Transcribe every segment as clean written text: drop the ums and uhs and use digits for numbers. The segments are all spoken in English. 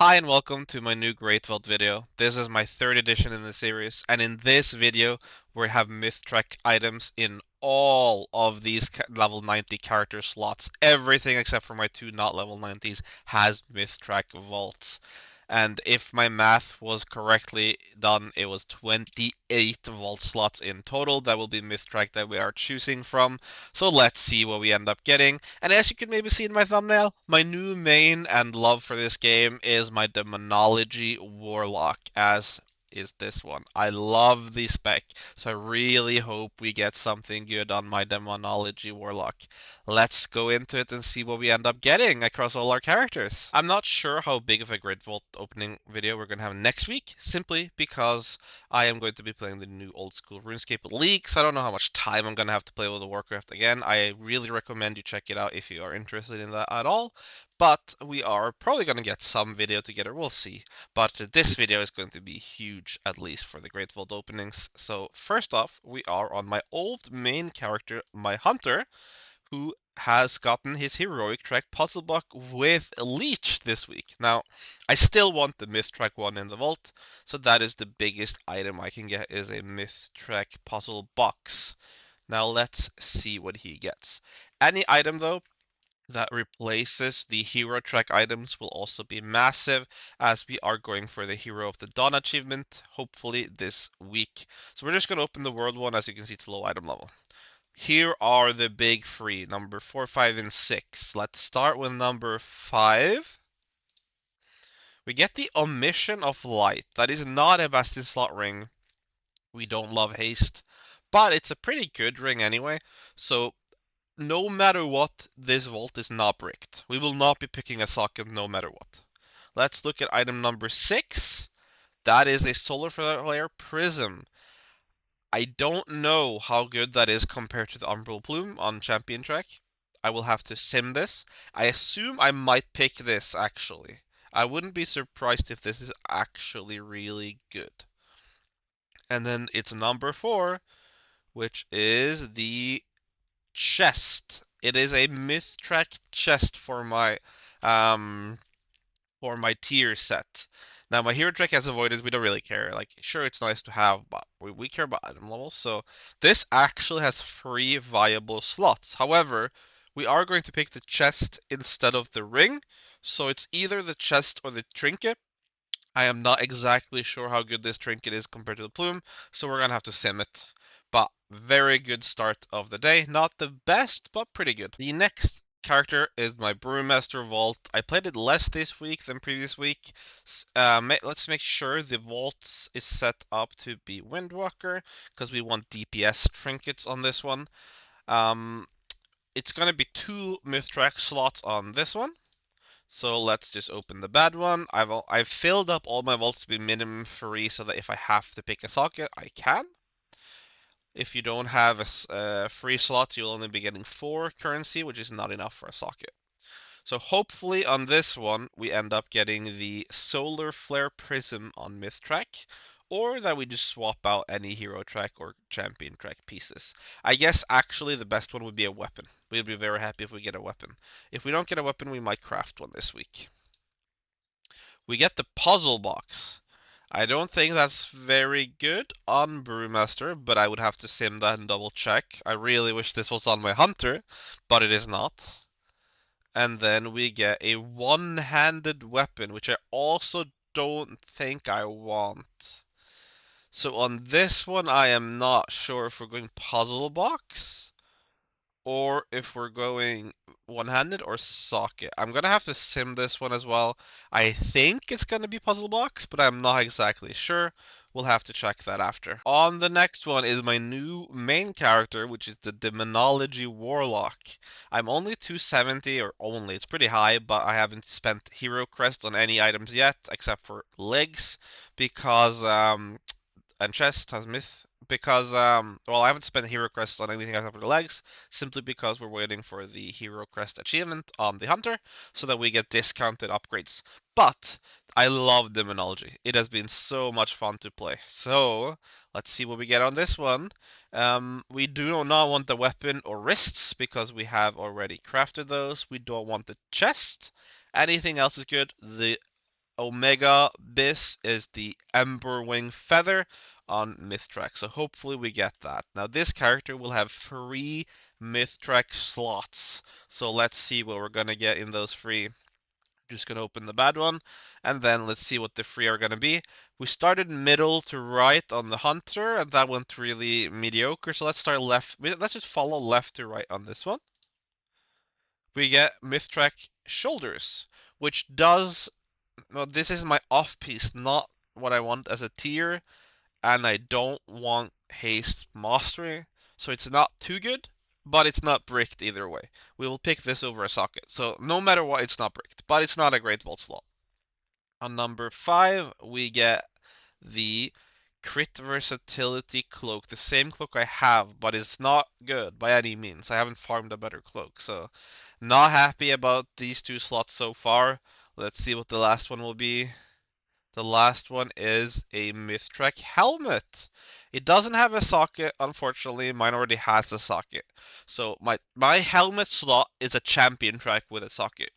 Hi and welcome to my new Great Vault video. This is my third edition in the series, and in this video we have myth track items in all of these level 90 character slots. Everything except for my two not level 90s has myth track vaults. And if my math was correctly done, it was 28 vault slots in total. That will be myth track that we are choosing from. So let's see what we end up getting. And as you can maybe see in my thumbnail, my new main and love for this game is my Demonology warlock, as is this one. I love the spec, so I really hope we get something good on my Demonology warlock. Let's go into it and see what we end up getting across all our characters. I'm not sure how big of a Great Vault opening video we're going to have next week, simply because I am going to be playing the new old school RuneScape League, so I don't know how much time I'm going to have to play with the Warcraft again. I really recommend you check it out if you are interested in that at all, but we are probably going to get some video together, we'll see. But this video is going to be huge, at least for the Great Vault openings. So first off, we are on my old main character, my Hunter, who has gotten his heroic track puzzle block with Leech this week. Now, I still want the myth track one in the vault, so that is the biggest item I can get is a myth track puzzle box. Now let's see what he gets. Any item though that replaces the hero track items will also be massive, as we are going for the Hero of the Dawn achievement, hopefully this week. So we're just going to open the world one. As you can see, it's low item level. Here are the big three, number 4, 5, and 6. Let's start with number 5. We get the Omission of Light. That is not a Bastion slot ring. We don't love haste, but it's a pretty good ring anyway. So no matter what, this vault is not bricked. We will not be picking a socket no matter what. Let's look at item number 6. That is a Solar Flare Prism. I don't know how good that is compared to the Umbral Plume on Champion Track. I will have to sim this. I assume I might pick this, actually. I wouldn't be surprised if this is actually really good. And then it's number 4, which is the chest. It is a myth track chest for my tier set. Now my hero track has avoided, we don't really care. Like, sure, it's nice to have, but we care about item levels. So this actually has 3 viable slots. However, we are going to pick the chest instead of the ring. So it's either the chest or the trinket. I am not exactly sure how good this trinket is compared to the plume, so we're gonna have to sim it. But very good start of the day. Not the best, but pretty good. The next character is my Brewmaster Vault. I played it less this week than previous week. Let's make sure the vault is set up to be Windwalker, because we want DPS trinkets on this one. It's going to be 2 myth track slots on this one. So let's just open the bad one. I've filled up all my vaults to be minimum 3, so that if I have to pick a socket, I can. If you don't have a free slot, you'll only be getting 4 currency, which is not enough for a socket. So hopefully on this one, we end up getting the Solar Flare Prism on Myth Track, or that we just swap out any Hero Track or Champion Track pieces. I guess actually the best one would be a weapon. We'd be very happy if we get a weapon. If we don't get a weapon, we might craft one this week. We get the Puzzle Box. I don't think that's very good on Brewmaster, but I would have to sim that and double check. I really wish this was on my Hunter, but it is not. And then we get a one-handed weapon, which I also don't think I want. So on this one, I am not sure if we're going puzzle box or if we're going one-handed or socket. I'm gonna have to sim this one as well. I think it's gonna be puzzle box, but I'm not exactly sure. We'll have to check that after. On the next one is my new main character, which is the Demonology Warlock. I'm only 270, or only, it's pretty high, but I haven't spent Hero Crest on any items yet, except for legs, because, and chest has myth, because, well, I haven't spent Hero Crest on anything except for the legs, simply because we're waiting for the Hero Crest achievement on the Hunter, so that we get discounted upgrades. But I love Demonology. It has been so much fun to play. So let's see what we get on this one. We do not want the weapon or wrists because we have already crafted those. We don't want the chest. Anything else is good. The Omega Bis is the Ember Wing Feather on Mythtrack. So hopefully we get that. Now this character will have 3 Mythtrack slots. So let's see what we're gonna get in those 3. Just gonna open the bad one, and then let's see what the 3 are gonna be. We started middle to right on the Hunter, and that went really mediocre. So let's start left. Let's just follow left to right on this one. We get Mythtrack Shoulders, which does. Well, this is my off piece, not what I want as a tier, and I don't want haste mastery, so it's not too good, but it's not bricked either way. We will pick this over a socket, so no matter what, it's not bricked, but it's not a great vault slot. On number 5, we get the Crit Versatility Cloak, the same cloak I have, but it's not good by any means. I haven't farmed a better cloak, so not happy about these 2 slots so far. Let's see what the last one will be. The last one is a Mythtrack helmet. It doesn't have a socket, unfortunately. Mine already has a socket. So my helmet slot is a champion track with a socket.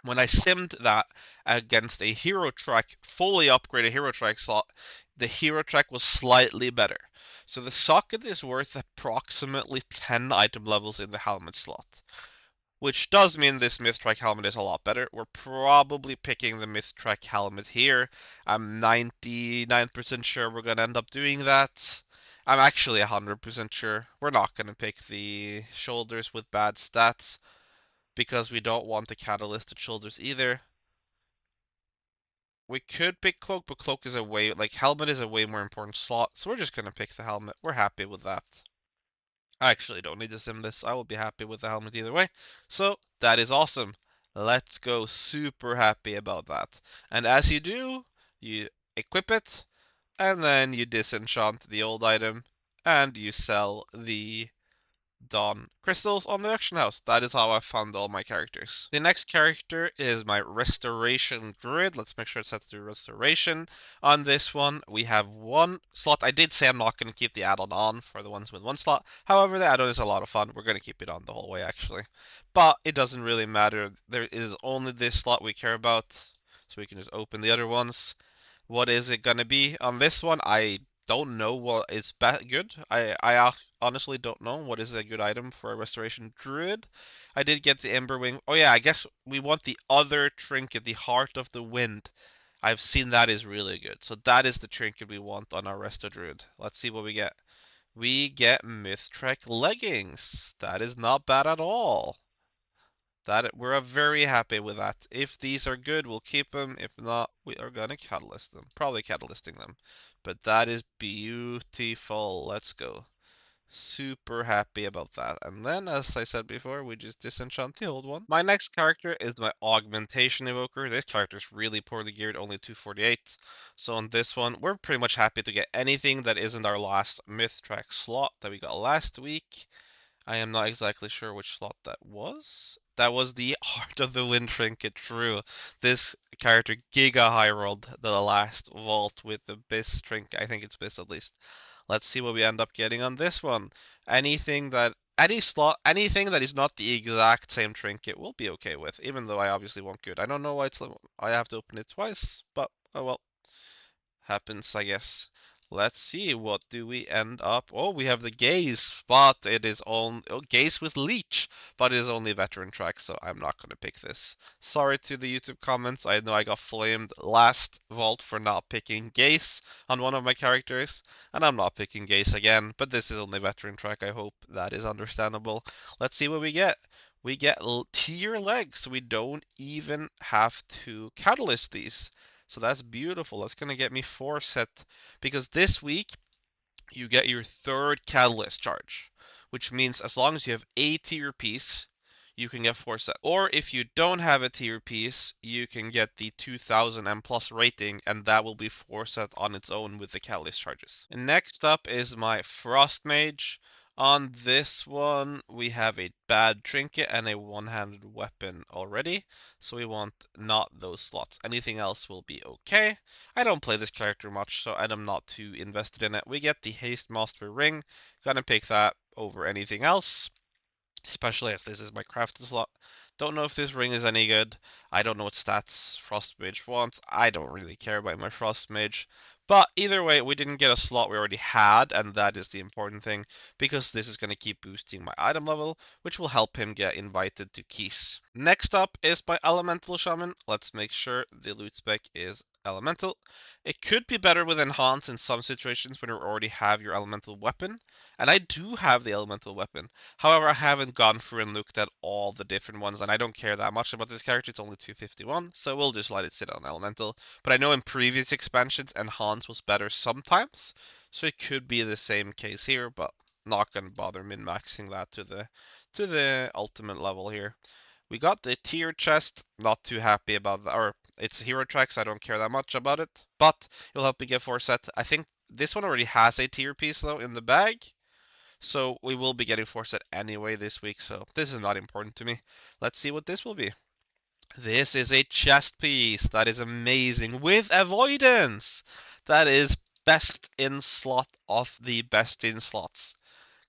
When I simmed that against a hero track, fully upgraded hero track slot, the hero track was slightly better. So the socket is worth approximately 10 item levels in the helmet slot. Which does mean this Mythtrack helmet is a lot better. We're probably picking the Mythtrack helmet here. I'm 99% sure we're going to end up doing that. I'm actually 100% sure we're not going to pick the shoulders with bad stats because we don't want the catalysted shoulders either. We could pick cloak, but cloak is a way, like helmet is a way more important slot, so we're just going to pick the helmet. We're happy with that. I actually don't need to sim this. I will be happy with the helmet either way. So that is awesome. Let's go. Super happy about that. And as you do, you equip it, and then you disenchant the old item, and you sell the Dawn crystals on the auction house. That is how I found all my characters. The next character is my Restoration Druid. Let's make sure it's set to Restoration. On this one, we have 1 slot. I did say I'm not going to keep the add-on on for the ones with 1 slot. However, the add-on is a lot of fun. We're going to keep it on the whole way, actually. But it doesn't really matter. There is only this slot we care about. So we can just open the other ones. What is it gonna be on this one? I don't know what is good. I honestly don't know what is a good item for a Restoration Druid. I did get the Ember Wing. Oh yeah, I guess we want the other trinket, the Heart of the Wind. I've seen that is really good. So that is the trinket we want on our Resto Druid. Let's see what we get. We get Mythtrack Leggings. That is not bad at all. We're very happy with that. If these are good, we'll keep them. If not, we are gonna catalyst them. Probably catalysting them. But that is beautiful. Let's go. Super happy about that. And then, as I said before, we just disenchant the old one. My next character is my Augmentation Evoker. This character is really poorly geared, only 248. So on this one, we're pretty much happy to get anything that isn't our last Mythtrack slot that we got last week. I am not exactly sure which slot that was. That was the Heart of the Wind trinket, true. This character giga high rolled the last vault with the Bis trinket. I think it's Bis at least. Let's see what we end up getting on this one. Anything that anything that is not the exact same trinket we'll be okay with, even though I obviously want good. I don't know why I have to open it twice, but oh well. Happens, I guess. Let's see, what do we end up? Oh, we have the Gaze, but it is on Gaze with Leech, but it is only veteran track, so I'm not gonna pick this. Sorry to the YouTube comments. I know I got flamed last vault for not picking Gaze on one of my characters, and I'm not picking Gaze again, but this is only veteran track. I hope that is understandable. Let's see what we get. We get tier legs, so we don't even have to catalyst these. So that's beautiful. That's going to get me 4 set. Because this week, you get your 3rd catalyst charge. Which means as long as you have a tier piece, you can get 4 set. Or if you don't have a tier piece, you can get the 2000 M plus rating, and that will be 4 set on its own with the catalyst charges. And next up is my Frost Mage. On this one, we have a bad trinket and a one-handed weapon already, so we want not those slots. Anything else will be okay. I don't play this character much, so I'm not too invested in it. We get the Haste Master Ring. Gonna pick that over anything else, especially as this is my crafted slot. Don't know if this ring is any good. I don't know what stats Frost Mage wants. I don't really care about my Frost Mage. But either way, we didn't get a slot we already had, and that is the important thing, because this is going to keep boosting my item level, which will help him get invited to keys. Next up is my Elemental Shaman. Let's make sure the loot spec is Elemental. It could be better with Enhance in some situations when you already have your Elemental weapon, and I do have the Elemental weapon. However, I haven't gone through and looked at all the different ones, and I don't care that much about this character. It's only 251, so we'll just let it sit on Elemental. But I know in previous expansions, Enhance was better sometimes, so it could be the same case here, but not gonna bother min-maxing that to the ultimate level here. We got the tier chest, not too happy about that, or it's hero tracks, I don't care that much about it, but it'll help me get 4 set. I think this one already has a tier piece though in the bag. So we will be getting 4 set anyway this week, so this is not important to me. Let's see what this will be. This is a chest piece. That is amazing. With avoidance. That is best in slot of the best in slots.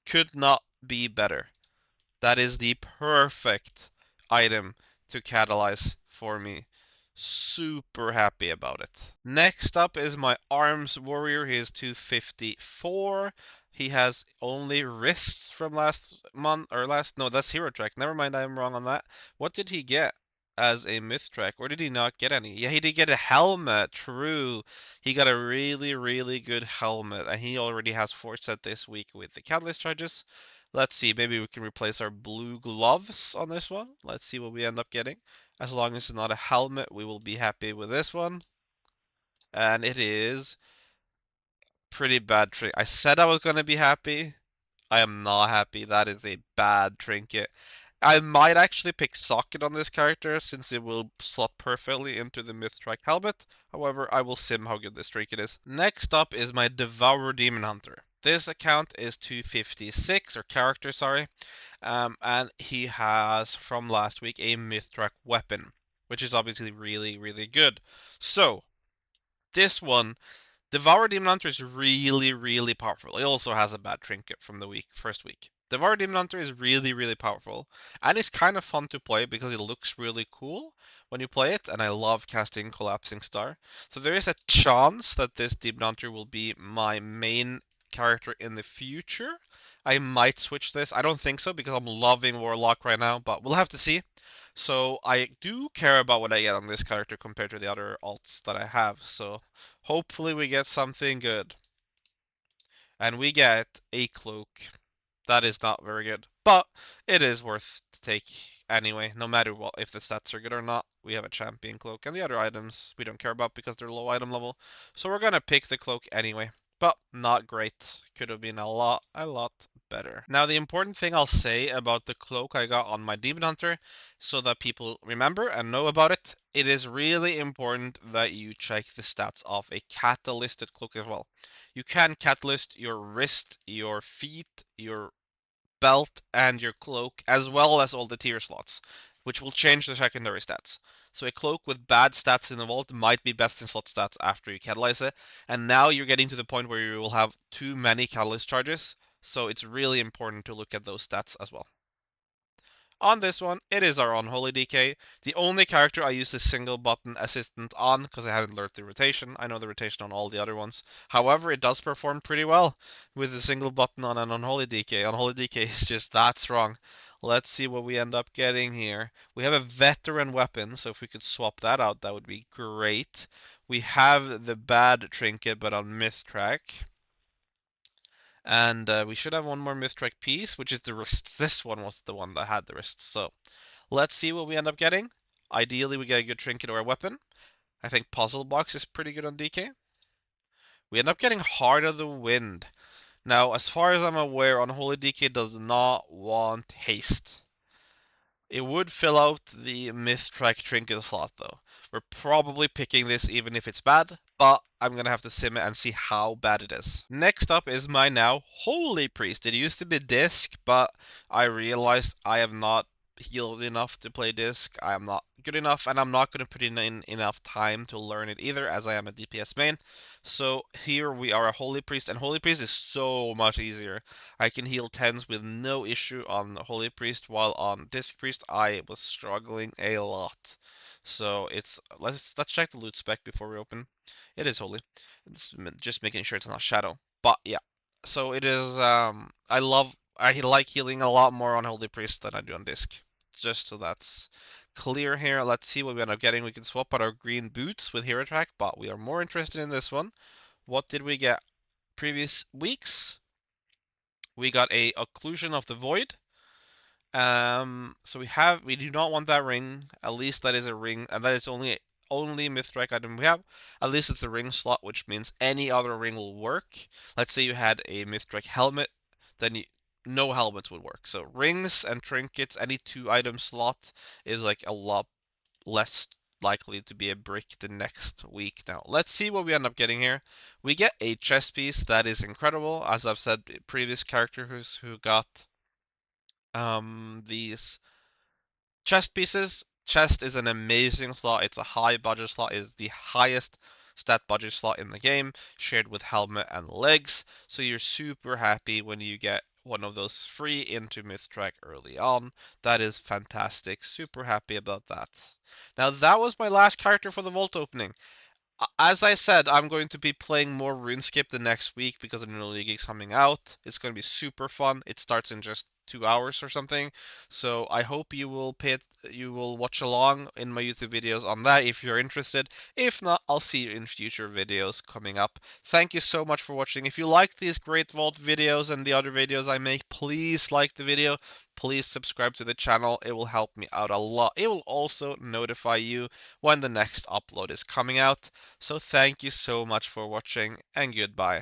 Could not be better. That is the perfect item to catalyze for me. Super happy about it. Next up is my arms warrior. He is 254. He has only wrists from last month or last. No, that's hero track. Never mind, I'm wrong on that. What did he get as a myth track? Or did he not get any? Yeah, he did get a helmet. True. He got a really, really good helmet, and he already has 4 set this week with the catalyst charges. Let's see, maybe we can replace our blue gloves on this one. Let's see what we end up getting. As long as it's not a helmet, we will be happy with this one. And it is pretty bad trick. I said I was going to be happy. I am not happy. That is a bad trinket. I might actually pick Socket on this character since it will slot perfectly into the Mythic helmet. However, I will sim how good this trinket is. Next up is my Devour Demon Hunter. This account is 256, or character, sorry. And he has, from last week, a Mythic weapon, which is obviously really, really good. So, this one Devour Demon Hunter is really, really powerful. It also has a bad trinket from the first week. Devour Demon Hunter is really, really powerful, and it's kind of fun to play because it looks really cool when you play it, and I love casting Collapsing Star. So there is a chance that this Demon Hunter will be my main character in the future. I might switch this. I don't think so because I'm loving Warlock right now, but we'll have to see. So I do care about what I get on this character compared to the other alts that I have. So hopefully we get something good. And we get a cloak. That is not very good, but it is worth to take anyway, no matter what, if the stats are good or not. We have a champion cloak, and the other items we don't care about because they're low item level. So we're gonna pick the cloak anyway, but not great. Could have been a lot better. Now the important thing I'll say about the cloak I got on my Demon Hunter, so that people remember and know about it, it is really important that you check the stats of a catalysted cloak as well. You can catalyst your wrist, your feet, your belt, and your cloak, as well as all the tier slots, which will change the secondary stats. So a cloak with bad stats in the vault might be best in slot stats after you catalyze it, and now you're getting to the point where you will have too many catalyst charges, so it's really important to look at those stats as well. On this one, it is our Unholy DK. The only character I use the single button assistant on because I haven't learned the rotation. I know the rotation on all the other ones. However, it does perform pretty well with the single button on an Unholy DK. Unholy DK is just that strong. Let's see what we end up getting here. We have a veteran weapon, so if we could swap that out, that would be great. We have the bad trinket, but on myth track. And we should have one more Mythic piece, which is the wrist. This one was the one that had the wrist. So let's see what we end up getting. Ideally, we get a good trinket or a weapon. I think Puzzle Box is pretty good on DK. We end up getting Heart of the Wind. Now, as far as I'm aware, Unholy DK does not want haste. It would fill out the Mythic trinket slot though. We're probably picking this even if it's bad, but I'm gonna have to sim it and see how bad it is. Next up is my now Holy Priest. It used to be Disc, but I realized I have not healed enough to play disc. I am not good enough, and I'm not going to put in enough time to learn it either, as I am a DPS main. So here we are a Holy Priest, and Holy Priest is so much easier. I can heal 10s with no issue on Holy Priest, while on Disc Priest I was struggling a lot. So it's let's check the loot spec before we open. It is Holy. It's just making sure it's not Shadow. But yeah, so it is. I like healing a lot more on Holy Priest than I do on Disc. Just so that's clear here. Let's see what we end up getting. We can swap out our green boots with Hero Track, but we are more interested in this one. What did we get previous weeks? We got a Occlusion of the Void. So we do not want that ring. At least that is a ring, and that is only Mythic item we have. At least it's a ring slot, which means any other ring will work. Let's say you had a Mythic helmet, then no helmets would work. So rings and trinkets, any 2 item slot is like a lot less likely to be a brick the next week. Now, let's see what we end up getting here. We get a chest piece that is incredible. As I've said, previous characters who got these chest pieces. Chest is an amazing slot. It's a high budget slot. It's the highest stat budget slot in the game, shared with helmet and legs. So you're super happy when you get one of those free into Mythtrack early on. That is fantastic. Super happy about that. Now that was my last character for the vault opening. As I said, I'm going to be playing more RuneScape the next week because the new league is coming out. It's going to be super fun. It starts in just 2 hours or something. So I hope you will you will watch along in my YouTube videos on that if you're interested. If not, I'll see you in future videos coming up. Thank you so much for watching. If you like these Great Vault videos and the other videos I make, please like the video. Please subscribe to the channel. It will help me out a lot. It will also notify you when the next upload is coming out. So thank you so much for watching, and goodbye.